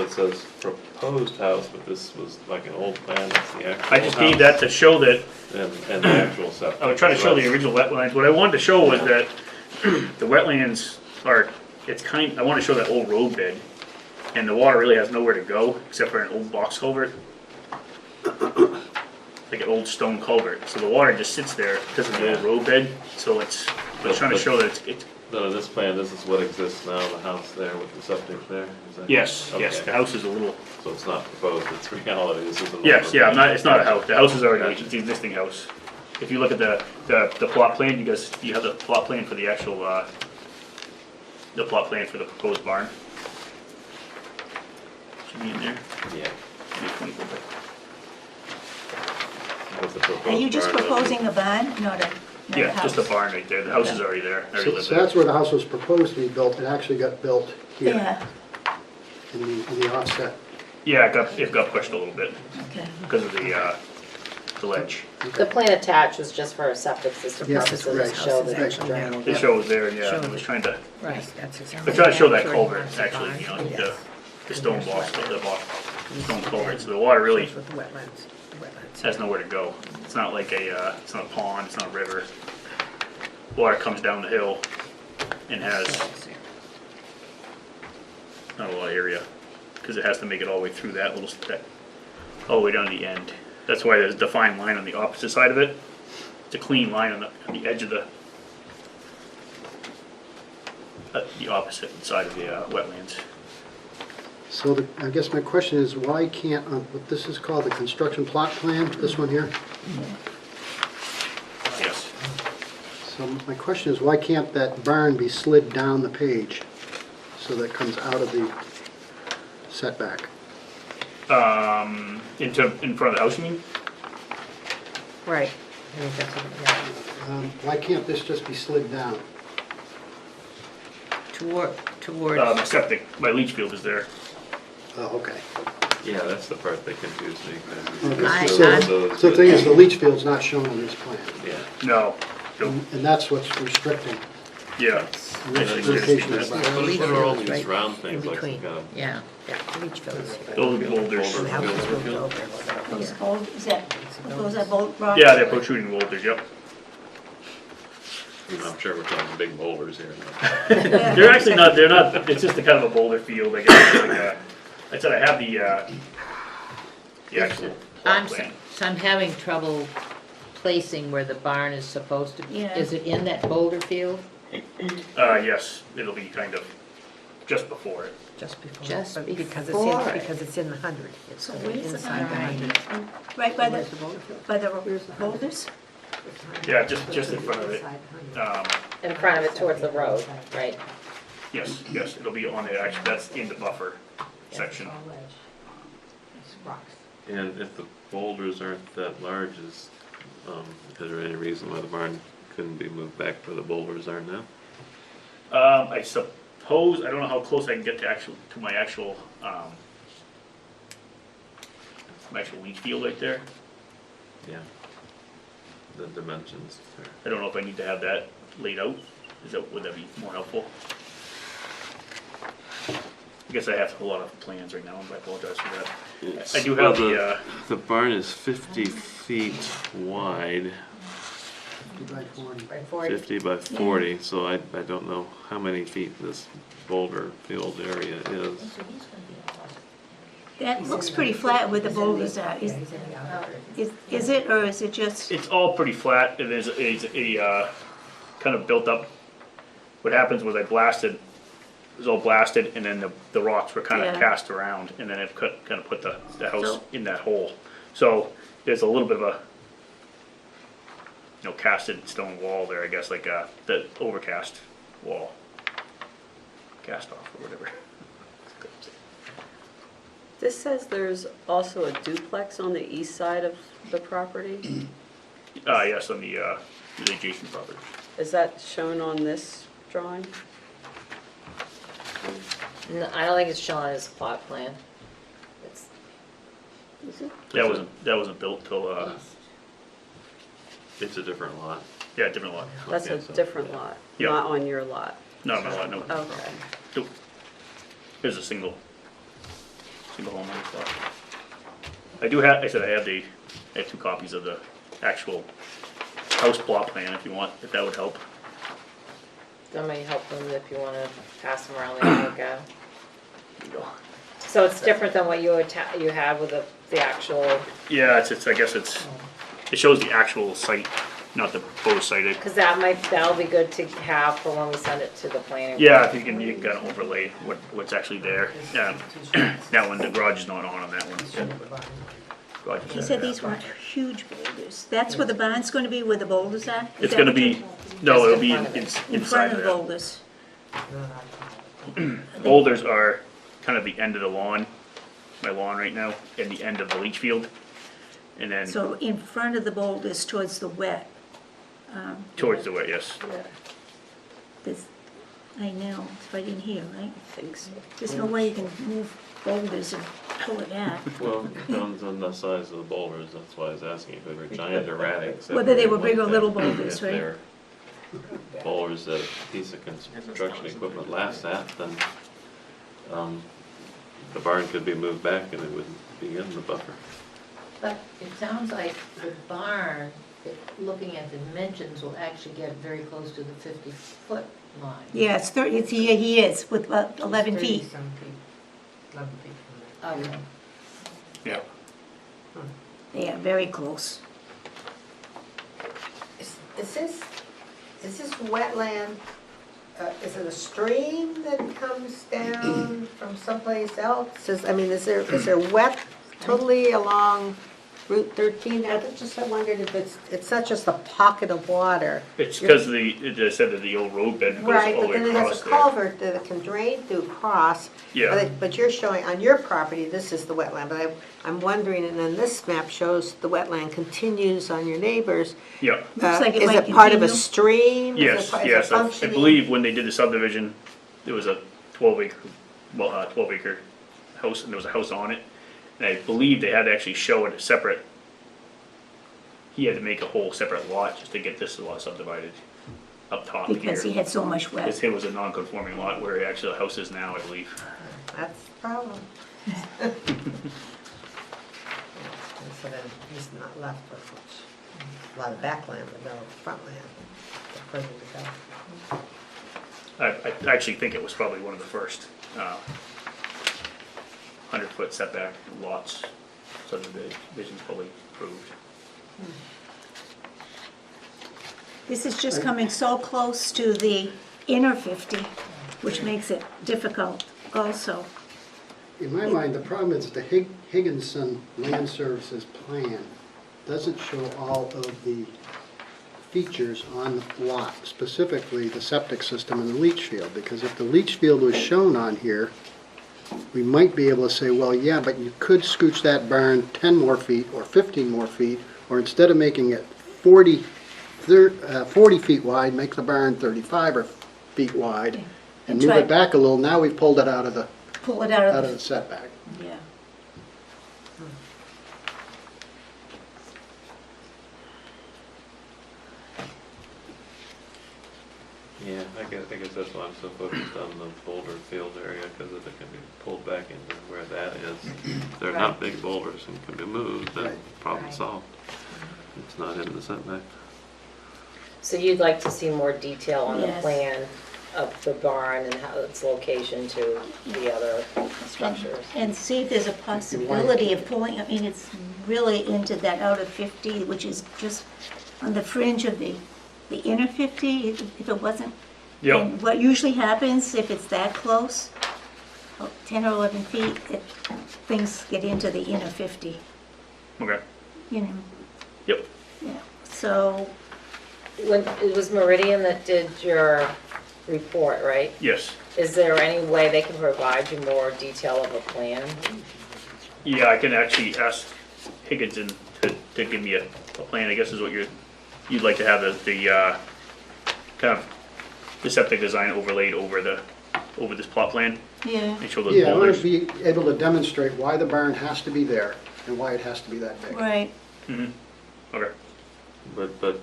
it says proposed house, but this was like an old plan, that's the actual I just gave that to show that, And the actual septic. I was trying to show the So original wetlands. What I wanted to show was that the wetlands are, I want to show that old road bed, and the water really has nowhere to go except for an old box culvert. Like an old stone culvert, so the water just sits there because of the old road bed, so I was trying to show that it's, No, this plan, this is what exists now, the house there with the septic there? Is that- yes, Okay. the house is a little, So it's not proposed, it's reality, this is an. yes, yeah, it's not a house, the house is already, it's the existing house. If you look at the plot plan, you have the plot plan for the actual, the plot plan for the proposed barn. Should be in there. Yeah. Should be 24 by- With the proposed are you just barn, proposing a barn, not a Yeah, house? just a barn right there, the house is already there, I already So live so there. that's where the house was proposed to be built. It actually got built here Yeah, in the offset. Yeah, it got pushed a little bit okay. because of the ledge. The plan attached was just for septic system Yes, purposes, right. to show the Right. drainage. It shows there, and yeah, I was trying to, Right, that's exactly. I tried to show that culvert, actually, you know, the stone box, stone culvert, so the water really With the wetlands, the wetlands. has nowhere to go. It's not like it's not a pond, it's not a river. Water comes down the hill and has not a lot of area, because it has to make it all the way through that little, all the way down to the end. That's why there's a defined line on the opposite side of it. It's a clean line on the edge of the opposite side of the wetlands. So I guess my question is, why can't, what this is called the construction plot plan, this one here? Yes. So my question is, why can't that barn be slid down the page so that it comes out of the setback? In front of the house, you mean? Right. I think that's what, yeah. Why can't this just be slid down? Towards, Septic, my leach field is there. Oh, okay. Yeah, that's the part that confused me. Okay, So- So the thing is, the leach field's not shown on this plan, Yeah. No. Nope. and that's what's restricting Yeah. location of the barn. What leach what are all fields, these right round in things like between. some kind of Yeah. leach fields. Those are boulders. Boulder. The house is moved Field. over. Those Here. old, those are both rocks? Yeah, they're protruding boulders, yep. I'm sure we're talking big boulders here. They're actually not, it's just a kind of a boulder field, I guess. Like, I said, I have the actual plot plan. So I'm having trouble placing where the barn is supposed to be. Yeah. Is it in that boulder field? Yes, it'll be kind of just before it. Just before. Just but because before it's it. in, because it's in the 100. It's So where's the inside the 100. Right by Where's the, the boulder field? by the boulders? Yeah, just in front of it. In front of it towards the road, right? Yes, it'll be on there, actually, that's in the buffer section. And if the boulders aren't that large, is there any reason why the barn couldn't be moved back where the boulders are now? I suppose, I don't know how close I can get to my actual leach field right there. Yeah. The dimensions. I don't know if I need to have that laid out. Would that be more helpful? I guess I have a lot of plans right now, and I apologize for that. I do have The barn is 50 feet wide, 50 by 40. By 40. 50 by 40, so I don't know how many feet this boulder field area is. That looks pretty flat where the boulders are. Is it, or is it just, It's all pretty flat. It is a kind of built up. What happens was it was all blasted, and then the rocks were kind of Yeah. cast around, and then it kind of put the house So- in that hole. So there's a little bit of a casted stone wall there, I guess, like the overcast wall, cast off or whatever. This says there's also a duplex on the east side of the property. Yes, on the adjacent property. Is that shown on this drawing? No, I don't think it's shown on his plot plan. It's, That wasn't built till It's a different lot. yeah, different lot. That's a Okay, so- different lot, Yeah. not on your lot. No, my lot, no. Okay. Nope. There's a single home on this lot. I have 2 copies of the actual house plot plan if you want, if that would help. that may help them if you want to pass them around and look at. There you go. So it's different than what you had with the actual, Yeah, I guess it shows the actual site, not the proposed site. because that'll be good to have for when we send it to the planning. Yeah, if you can kind of overlay what's actually there. That one, the garage is not on that one. Garage is you there, said yeah. these weren't huge boulders. That's where the barn's gonna be, where the boulders are? Is It's that gonna what you're- be, no, it'll be Just in front of it. In inside front of of that. boulders. Boulders are kind of the end of the lawn, my lawn right now, and the end of the leach field. And then So in front of the boulders towards the wet. towards the way, yes. There's, I know, it's right in here, right? I think so. There's no way you can move boulders and pull it out. Well, it depends on the size of the boulders, that's why I was asking if they were giant erratic. Whether they were big or like little that. boulders, If right? they're boulders that a piece of construction equipment laughs at, then the barn could be moved back and it wouldn't be in the buffer. But it sounds like the barn, looking at the dimensions, will actually get very close to the 50-foot line. Yeah, it's 30, he is, with about 11 feet. 30-some feet, 11 feet from there. Okay. Yeah. Yeah, very close. Is this wetland, is it a stream that comes down from someplace else? Is there wet totally along Route 13? I wondered if it's not just a pocket of water. It's because they said that the old road bed goes Right, all the but way then it has across a there. culvert that can drain through across. Yeah. But you're showing, on your property, this is the wetland, but I'm wondering, and then this map shows the wetland continues on your neighbors. Yeah. Looks like it Is might it part of a continue. stream? Yes, Is it yes. I functioning? believe when they did the subdivision, there was a 12-acre house, and there was a house on it. And I believe they had to actually show it separate. He had to make a whole separate lot just to get this lot subdivided up top here. Because he had so much His wet. hit was a non-conforming lot where actually the house is now, I believe. That's the problem. And so then he's not left with much, a lot of backland, but no front land. Further to go. I actually think it was probably one of the first 100-foot setback lots subdivisions probably approved. This is just coming so close to the inner 50, which makes it difficult also. In my mind, the problem is the Higginson Land Services plan doesn't show all of the features on the lot, specifically the septic system and the leach field, because if the leach field was shown on here, we might be able to say, well, yeah, but you could scooch that barn 10 more feet or 15 more feet, or instead of making it 40 feet wide, make the barn 35 or feet wide, and That's move right. it back a little, now we've pulled it out of the Pull it out of the setback. the, yeah. Yeah, I guess that's why I'm so focused on the boulder field area, because if it can be pulled back into where that is, they're not big boulders and can be moved, then Right. problem Right. solved. It's not in the setback. So you'd like to see more detail on the Yes. plan of the barn and how its location to the other structures? And see if there's a possibility of pulling, I mean, it's really into that outer 50, which is just on the fringe of the inner 50, if it wasn't. Yep. And what usually happens, if it's that close, 10 or 11 feet, things get into the inner 50, Okay. you know, Yep. yeah. So, When, it was Meridian that did your report, right? Yes. Is there any way they can provide you more detail of a plan? Yeah, I can actually ask Higginson to give me a plan, I guess is what you'd like to have the kind of the septic design overlaid over this plot plan yeah, and show those Yeah, I want boulders. to be able to demonstrate why the barn has to be there and why it has to be that big. right, Okay. But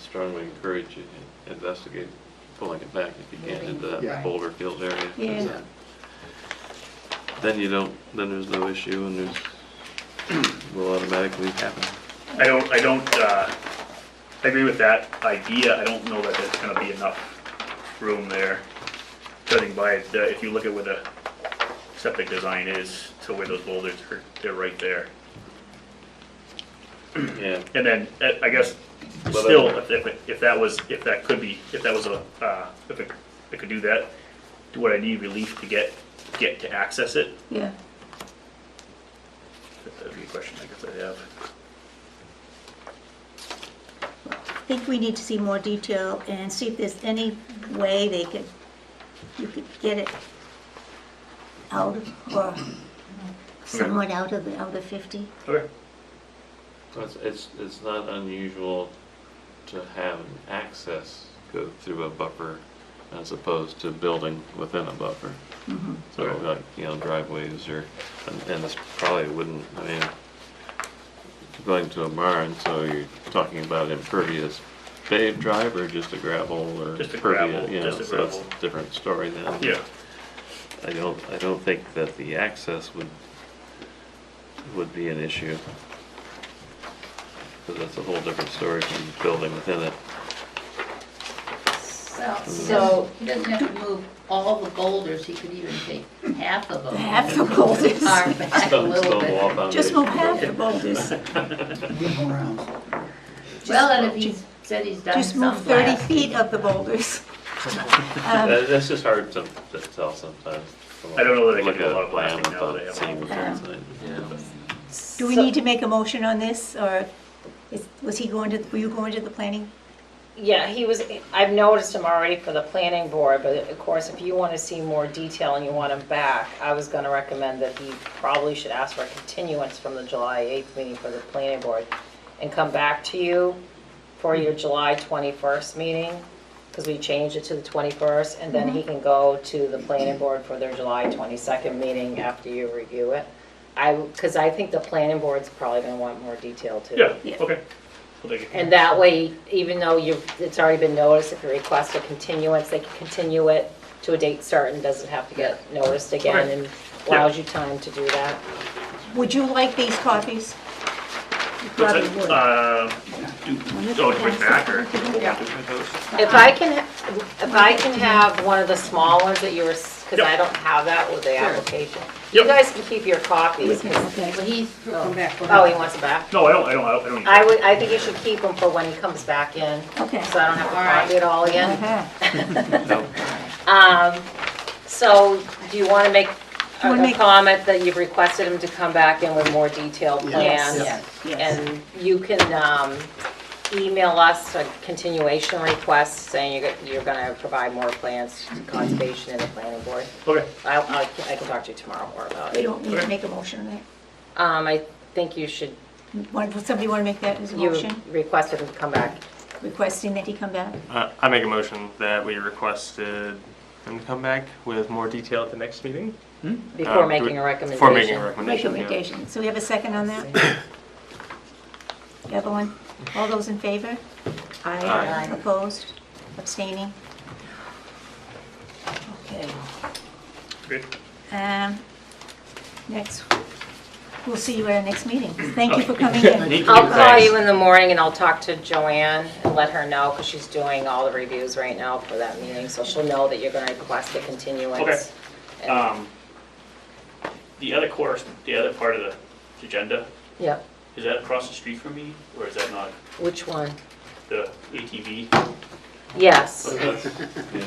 strongly encourage you to investigate pulling it back if you can into Yeah. that boulder field area. 'cause Yeah. Then then there's no issue and will automatically happen. I agree with that idea. I don't know that there's gonna be enough room there. Judging by it, if you look at where the septic design is to where those boulders are, they're right there. Yeah, And then, I guess, But, still, if I could do that, would I need relief to get to access it? yeah. That'd be a question I guess I'd have. I think we need to see more detail and see if there's any way you could get it out of, or somewhat out of the 50. Okay. it's not unusual to have an access go through a buffer as opposed to building within a buffer. So Okay. like, driveways and this probably wouldn't, I mean, going to a barn, so you're talking about impervious paved drive or just a gravel or Just a pervious, gravel, just a so it's gravel. a different story then. Yeah. I don't think that the access would be an issue. Because that's a whole different story from building within it. So he doesn't have to move all the boulders, he could even take half of them. Half the boulders. Arm back a Stone little bit. wall foundation. Just move half the boulders. Well, and if he said he's done Just some move 30 blasting. feet of the boulders. That's just hard to tell sometimes. I don't know that I Look can do a at lot of plan blasting now that I without have seeing all what's inside. Do we need to make a motion on this, or were you going to the planning? Yeah, I've noticed him already for the planning board, but of course, if you want to see more detail and you want him back, I was going to recommend that he probably should ask for a continuance from the July 8th meeting for the planning board and come back to you for your July 21st meeting, because we changed it to the 21st, and then he can go to the planning board for their July 22nd meeting after you review it. Because I think the planning board's probably going to want more detail too. Yeah, Yeah. okay. We'll take it. And that way, even though it's already been noticed, if you request a continuance, they can continue it to a date certain, doesn't have to get noticed again, Okay. and allows you time to do that. Would you like these copies? You What's probably would. that? To bring back or? If I can have one of the small ones that you were, because I don't have that with the application. You Yep. guys can keep your copies. 'cause- Okay. Well, he's, Come back. Oh, he wants it back? No, I don't need I think you should keep them for when he comes back in, Okay. so I don't have to copy it all again. Uh-huh. So, do you want to make You wanna a make- comment that you've requested him to come back in with more detailed Yes. plans? Yes. Yes. And you can email us a continuation request saying you're going to provide more plans to conservation and the planning board. Okay. I can talk to you tomorrow more about We it. don't need to make a motion on that. I think you should, Somebody want to make that as a you motion? requested him to come back requesting that he come back? I make a motion that we requested him to come back with more detail at the next meeting. Before Do making it- a recommendation. Before making a recommendation, yeah. Recommendation. So we have a second on that? Evelyn, all those in favor? Aye. Opposed? Abstaining? Okay. Great. Next, we'll see you at our next meeting. Thank you for coming in. I'll call you in the morning and I'll talk to Joanne and let her know, because she's doing all the reviews right now for that meeting, so she'll know that you're gonna request a continuance. Okay. And- The other course, the other part of the agenda, Yep, is that across the street from me, or is that not which one? the ATV? Yes. Oh, that's-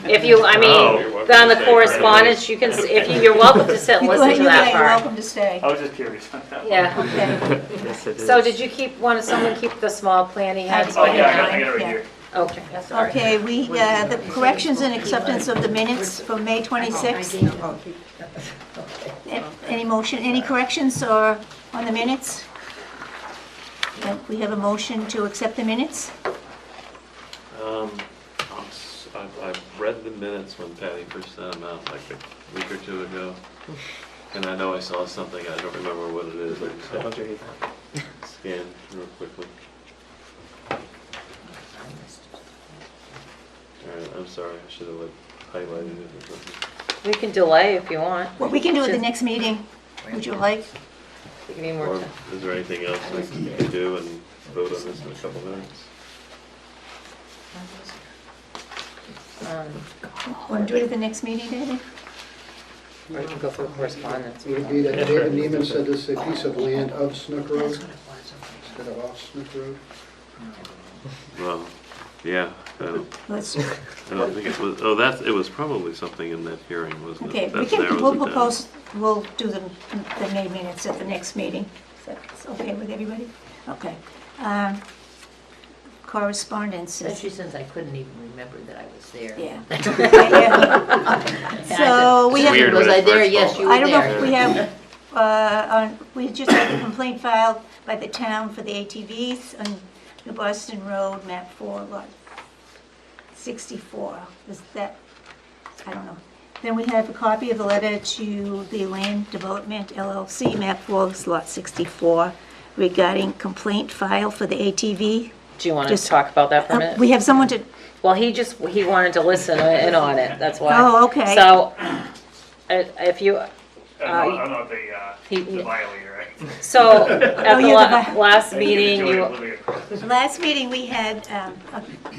If you, I Oh, mean, you're welcome on the to stay correspondence, you can, if you, you're welcome to sit and listen to You're that part. welcome to stay. I was just curious on that one. Yeah. Okay. Yes, it So is. did you keep, want someone keep the small plan he had? Oh, yeah, I got it right Yeah. here. Okay, sorry. Okay, the corrections and acceptance of the minutes from May 26th. Any motion, any corrections or on the minutes? We have a motion to accept the minutes? I've read the minutes when Patty first sent them out like a week or two ago. And I know I saw something, I don't remember what it is. I just Don't have you hate that? to scan real quickly. Alright, I'm sorry, I should have highlighted it or something. We can delay if you want. What we can do at the next meeting, would you like? Give me more Or time. is there anything else we can do and vote on this in a couple minutes? Want to do it at the next meeting, David? Or you can go through correspondence. Would it be that David Neiman said this is a piece of land of Snook Road instead of off Snook Road? Well, yeah, Let's, I don't think it was, it was probably something in that hearing, wasn't it? okay, we That's can, narrows we'll it down. propose, we'll do the May minutes at the next meeting. Is that okay with everybody? Okay. Correspondence. Especially since I couldn't even remember that I was there. Yeah. Yeah. So we It's have. weird Was when I it there? first Yes, falls you out. were I don't know there. if we have, we just had a complaint filed by the town for the ATVs on New Boston Road, map 4, lot 64. Is that, I don't know. Then we have a copy of the letter to the Land Development LLC, map 4, lot 64, regarding complaint filed for the ATV. Do you want to Just- talk about that for a minute? We have someone to, Well, he wanted to listen in on it, that's why. Oh, okay. So, if you, I'm not the he- violator, right? so, at the you're the last meeting, Joey you, living across. last meeting, we had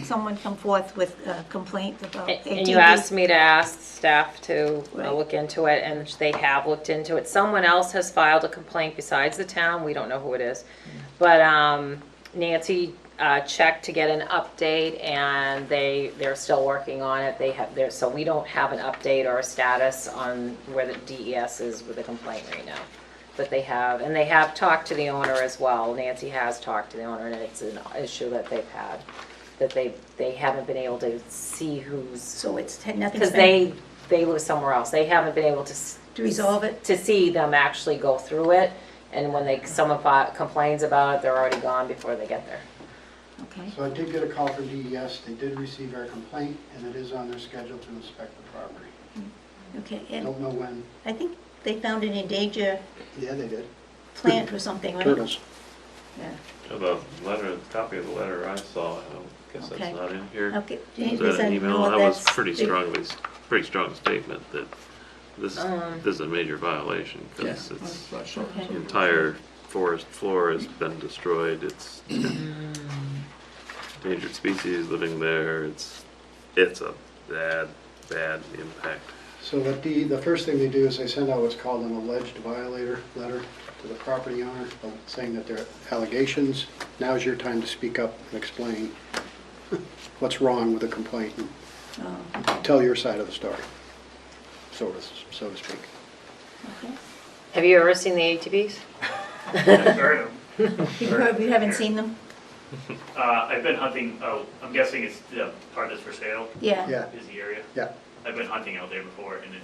someone come forth with a complaint about ATV. and you asked me to ask staff to Right. look into it, and they have looked into it. Someone else has filed a complaint besides the town, we don't know who it is. But Nancy checked to get an update, and they're still working on it. So we don't have an update or a status on where the DES is with the complaint right now. But they have talked to the owner as well. Nancy has talked to the owner, and it's an issue that they've had, that they haven't been able to see who's, So it's had nothing because they live somewhere else. They haven't been able to resolve it. to see them actually go through it. And when someone complains about it, they're already gone before they get there. Okay. So I did get a call from DES, they did receive our complaint, and it is on their schedule to inspect the property. Okay, I and don't know when, I think they found an endangered yeah, they did. plant or something, right? Turtles. Yeah. The letter, copy of the letter I saw, I don't guess Okay. that's not in here. Okay. Is Is that an email? no, That was that's- pretty strong statement that this is a major violation, because it's, Okay. the entire forest floor has been destroyed, it's endangered species living there, it's a bad impact. So what the first thing they do is they send out what's called an alleged violator letter to the property owner, saying that there are allegations. Now's your time to speak up and explain what's wrong with the complaint and Oh, tell your side of the story, so to speak. okay. Have you ever seen the ATVs? Heard of them. You haven't seen them? I've been hunting, I'm guessing it's the part that's for sale, Yeah. Yeah, is the area. yeah. I've been hunting out there before, and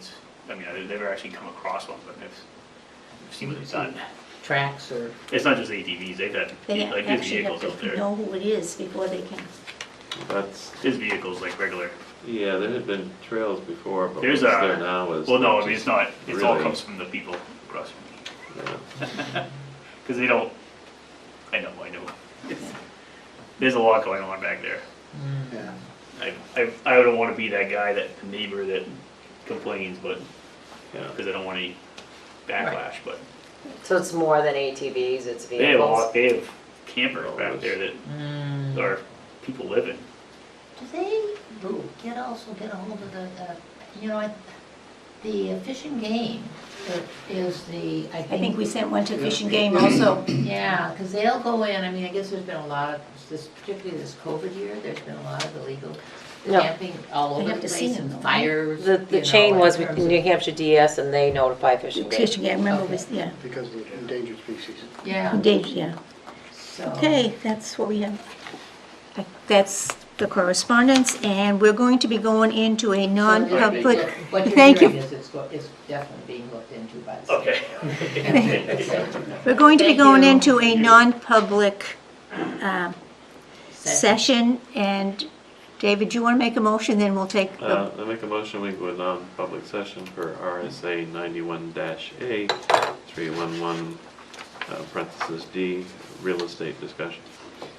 I've never actually come across one, but I've seen what they've done. Tracks or, It's not just ATVs, they've had, They like, these actually have vehicles out to there. know who it is before they can. That's, His vehicle's like regular. yeah, there had been trails before, but There's what's a- there now is. Well, no, I just mean, it's not, it's all really- comes from the people across from me. yeah. Because they don't, I know. There's a lot going on back there. Yeah. I don't want to be that guy, that neighbor that complains, but, Yeah. because I don't want any backlash, but So it's more than ATVs, it's they have a vehicles? lot, they have campers back there that are, people live in. Do they get a hold of the Fish and Game is the, I think we sent one to Fish and Game also. Yeah, because they'll go in, I mean, I guess there's been a lot of, particularly this COVID year, there's been a lot of illegal No. camping all They over have the to see place them, and though, right? fires. The you know, chain in was terms New of- Hampshire DS and they notify Fish and Game. Fish and Game, remember, Okay. was, yeah, Because of the endangered species. Yeah, engaged, yeah. so. Okay, that's what we have. That's the correspondence, and we're going to be going into a non-public. What you're Thank you. hearing is it's definitely being looked into by the state. Okay. We're going to be Thank going you. into a non-public session, and David, do you want to make a motion, then we'll take, I make a motion, we go non-public session for RSA 91-A, 311, parentheses D, real estate discussion.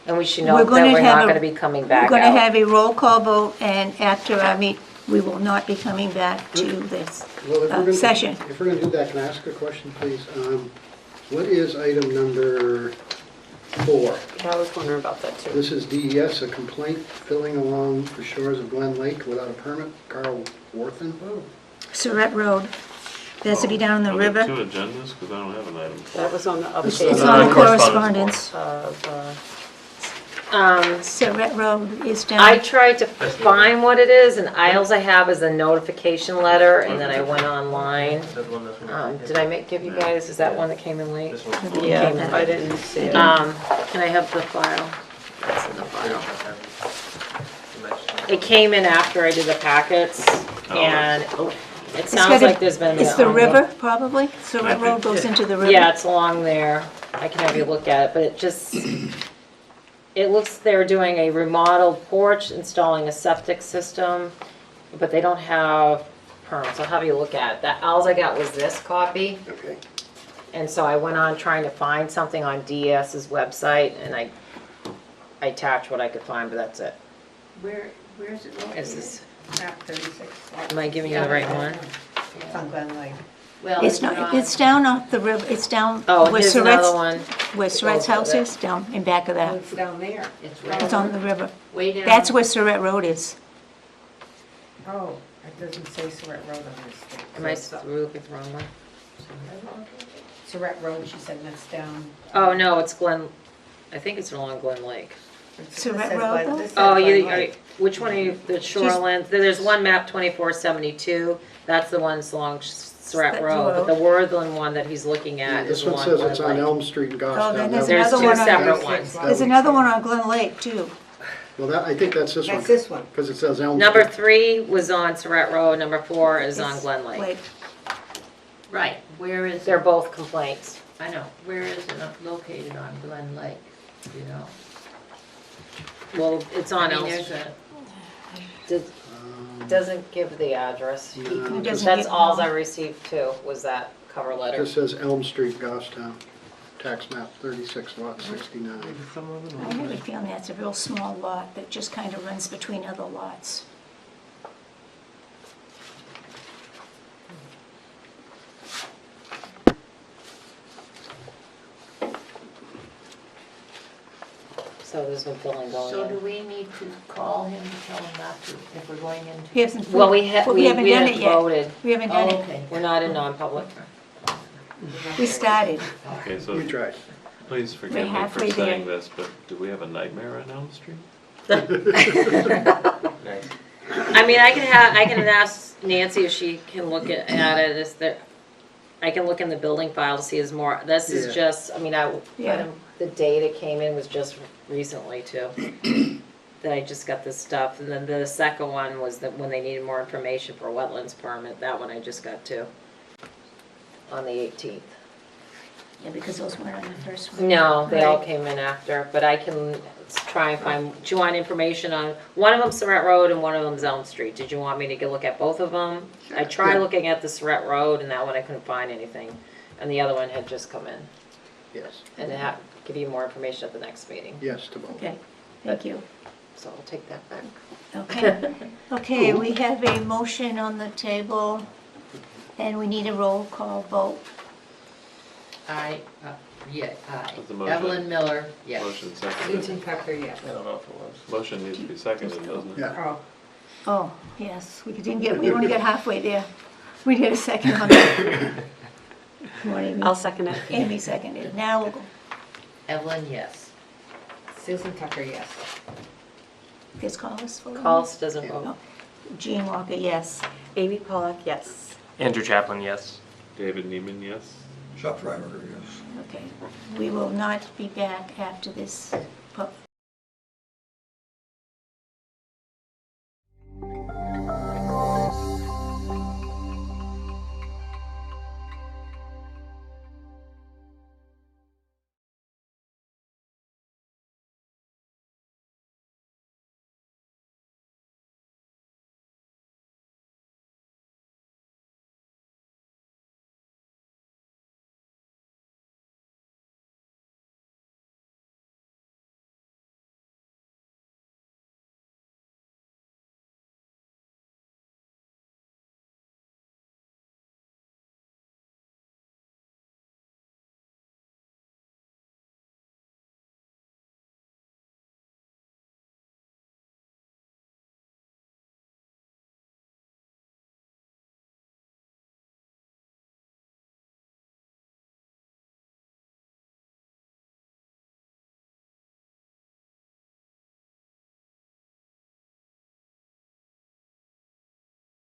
And we should We're note that gonna we're have not a- going to be coming we're back going to out. have a roll call vote, and after our meet, we will not be coming back to this Well, if we're gonna- session. If we're going to do that, can I ask a question, please? What is item number 4? Yeah, I was wondering about that too. This is DES, a complaint filling along the shores of Glen Lake without a permit. Carl Worthen. Surratt Road, that's to be down in the Are there river. two agendas? Because I don't have an item. That was on the This update. is It's on the correspondence correspondence. Of, Surratt Road is I down, tried to find what it is, and all I have is a notification letter, and then I went online. Did I give you guys, is that one that came in late? This one's. yeah, I didn't see it. Can I have the file? That's in the file. It came in after I did the packets, and it sounds gotta- like there's been. it's the river, probably? Surratt Road goes into the river? Yeah, it's along there. I can have you look at it, but it just, it looks they're doing a remodeled porch, installing a septic system, but they don't have permits. I'll have you look at it. That, all I got was this copy. Okay. And so I went on trying to find something on DES's website, and I attached what I could find, but that's it. Where is it located? Is this, Map 36. am I giving you the right one? It's on Glen Lake. Well, It's not, it's down off the river, it's down Oh, where here's another Surratt's, one. where Surratt's house is, down in back of that. It's down there. It's on the river. Way down. That's where Surratt Road is. Oh, it doesn't say Surratt Road on this thing. Am I looking at the wrong one? Surratt Road, she said that's down. Oh, no, it's Glen, I think it's along Glen Lake. Surratt Road, though? Oh, which one are you, the shoreline, there's one map 2472, that's the one that's along Surratt Surratt Road, but the Road. Worthland one that he's looking at is This one along says Glen it's on Lake. Elm Street in Oh, Goffstown. then That There's another two one on- separate ones. There's another one on Glen Lake, too. Well, that, I think that's this one. That's this one. Because it says Elm Street. Number 3 was on Surratt Road, number 4 is on Glen Lake. Lake. Right, where is They're it? both complaints. I know, where is it located on Glen Lake, do you know? Well, it's on I mean, Elm there's Street. a, Doesn't give the address. No, It doesn't That's give- all I received too, was that cover It letter. just says Elm Street, Goffstown. Tax map 36, lot 69. I have a feeling that's a real small lot that just kind of runs between other lots. So there's no billing going so do in. we need to call him to tell him not to, if we're going into? We haven't, Well, we haven't haven't done it yet. voted. We haven't done Oh, it. okay. We're not in non-public. We started. Okay, so We tried. please We're forgive me for halfway saying there. this, but do we have a nightmare on Elm Street? Nice. I mean, I can ask Nancy if she can look at it, is there, I can look in the building file to see is more, this Yeah. is just, I mean, Yeah. the date it came in was just recently too. That I just got this stuff, and then the second one was that when they needed more information for a wetlands permit, that one I just got too. On the 18th. Yeah, because those weren't on the first one. No, they all Right. came in after, but I can let's try and find, do you want information on, one of them's Surratt Road and one of them's Elm Street. Did you want me to go look at both of them? I tried Yeah. looking at the Surratt Road and that one I couldn't find anything. And the other one had just come in. Yes. And that, give you more information at the next meeting. Yes to both. Okay, thank you. So I'll take that back. Okay, okay, we have a motion on the table, and we need a roll call vote. Aye, yeah, That's the aye. motion. Evelyn Miller, yes. Motion seconded. Susan Tucker, yes. I don't know if it was. Motion needs to be seconded, doesn't it? Yeah. Carl. Oh, yes, we only got halfway there. We need a second on that. Come on, Amy. I'll second it. Amy seconded, now we'll go. Evelyn, yes. Susan Tucker, yes. This call is for. Calls doesn't vote. Jean Walker, yes. Amy Pollock, yes. Andrew Chaplin, yes. David Neiman, yes. Shop Freiberger, yes. Okay, we will not be back after this